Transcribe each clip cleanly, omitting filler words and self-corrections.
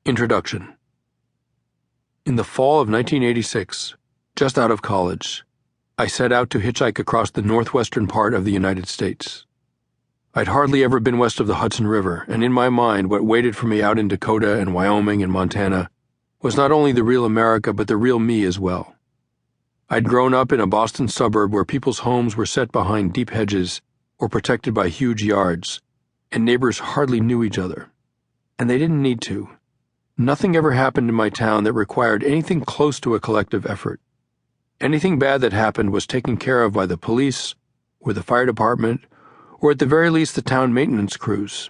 Introduction. In the fall of 1986, just out of college, I set out to hitchhike across the northwestern part of the United States. I'd hardly ever been west of the Hudson River, and in my mind what waited for me out in Dakota and Wyoming and Montana was not only the real America but the real me as well. I'd grown up in a Boston suburb where people's homes were set behind deep hedges or protected by huge yards, and neighbors hardly knew each other. And they didn't need to. Nothing ever happened in my town that required anything close to a collective effort. Anything bad that happened was taken care of by the police, or the fire department, or at the very least the town maintenance crews.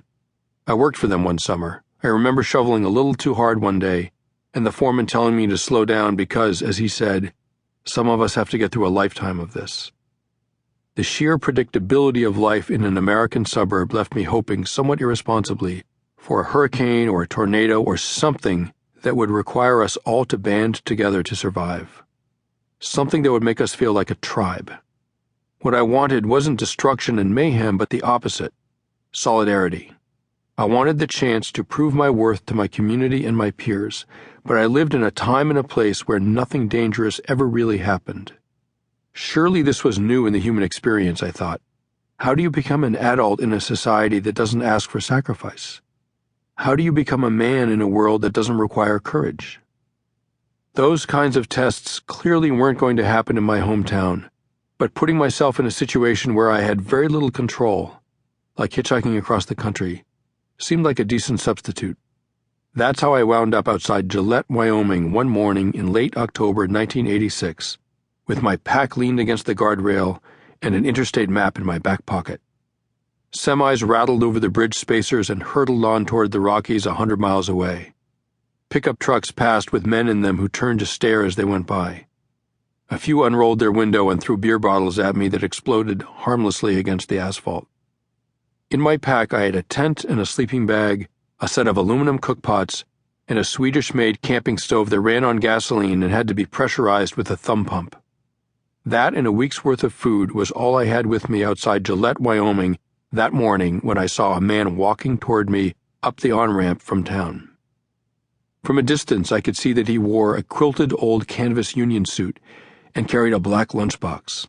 I worked for them one summer. I remember shoveling a little too hard one day, and the foreman telling me to slow down because, as he said, some of us have to get through a lifetime of this. The sheer predictability of life in an American suburb left me hoping somewhat irresponsibly for a hurricane or a tornado or something that would require us all to band together to survive. Something that would make us feel like a tribe. What I wanted wasn't destruction and mayhem, but the opposite, solidarity. I wanted the chance to prove my worth to my community and my peers, but I lived in a time and a place where nothing dangerous ever really happened. Surely this was new in the human experience, I thought. How do you become an adult in a society that doesn't ask for sacrifice? How do you become a man in a world that doesn't require courage? Those kinds of tests clearly weren't going to happen in my hometown, but putting myself in a situation where I had very little control, like hitchhiking across the country, seemed like a decent substitute. That's how I wound up outside Gillette, Wyoming one morning in late October 1986, with my pack leaned against the guardrail and an interstate map in my back pocket. Semis rattled over the bridge spacers and hurtled on toward the Rockies 100 miles away. Pickup trucks passed with men in them who turned to stare as they went by. A few unrolled their window and threw beer bottles at me that exploded harmlessly against the asphalt. In my pack I had a tent and a sleeping bag, a set of aluminum cookpots, and a Swedish-made camping stove that ran on gasoline and had to be pressurized with a thumb pump. That and a week's worth of food was all I had with me outside Gillette, Wyoming, that morning when I saw a man walking toward me up the on-ramp from town. From a distance I could see that he wore a quilted old canvas union suit and carried a black lunchbox.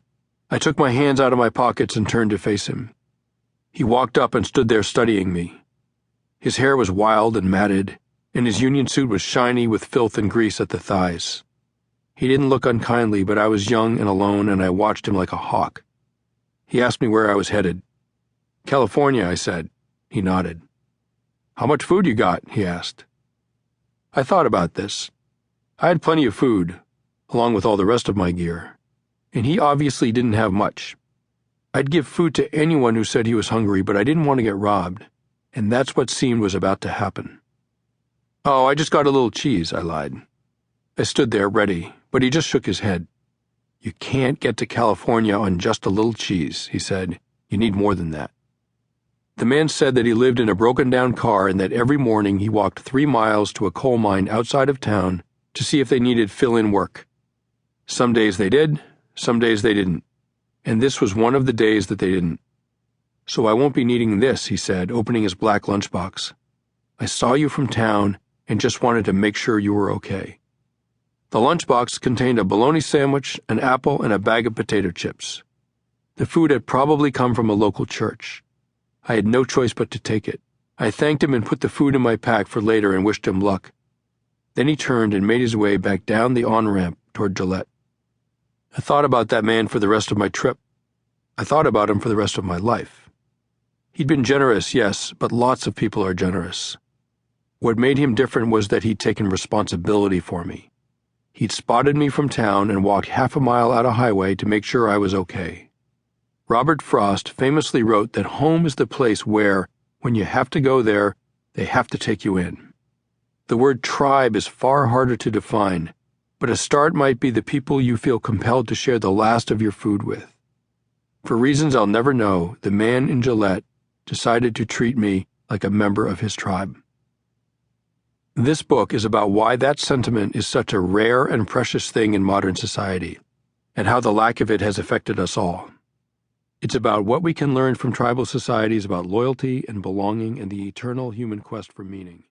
I took my hands out of my pockets and turned to face him. He walked up and stood there studying me. His hair was wild and matted, and his union suit was shiny with filth and grease at the thighs. He didn't look unkindly, but I was young and alone, and I watched him like a hawk. He asked me where I was headed. California, I said. He nodded. How much food you got? He asked. I thought about this. I had plenty of food, along with all the rest of my gear, and he obviously didn't have much. I'd give food to anyone who said he was hungry, but I didn't want to get robbed, and that's what seemed was about to happen. Oh, I just got a little cheese, I lied. I stood there, ready, but he just shook his head. You can't get to California on just a little cheese, he said. You need more than that. The man said that he lived in a broken-down car and that every morning he walked 3 miles to a coal mine outside of town to see if they needed fill-in work. Some days they did, some days they didn't. And this was one of the days that they didn't. So I won't be needing this, he said, opening his black lunchbox. I saw you from town and just wanted to make sure you were okay. The lunchbox contained a bologna sandwich, an apple, and a bag of potato chips. The food had probably come from a local church. I had no choice but to take it. I thanked him and put the food in my pack for later and wished him luck. Then he turned and made his way back down the on-ramp toward Gillette. I thought about that man for the rest of my trip. I thought about him for the rest of my life. He'd been generous, yes, but lots of people are generous. What made him different was that he'd taken responsibility for me. He'd spotted me from town and walked half a mile out a highway to make sure I was okay. Robert Frost famously wrote that home is the place where, when you have to go there, they have to take you in. The word tribe is far harder to define, but a start might be the people you feel compelled to share the last of your food with. For reasons I'll never know, the man in Gillette decided to treat me like a member of his tribe. This book is about why that sentiment is such a rare and precious thing in modern society, and how the lack of it has affected us all. It's about what we can learn from tribal societies about loyalty and belonging and the eternal human quest for meaning.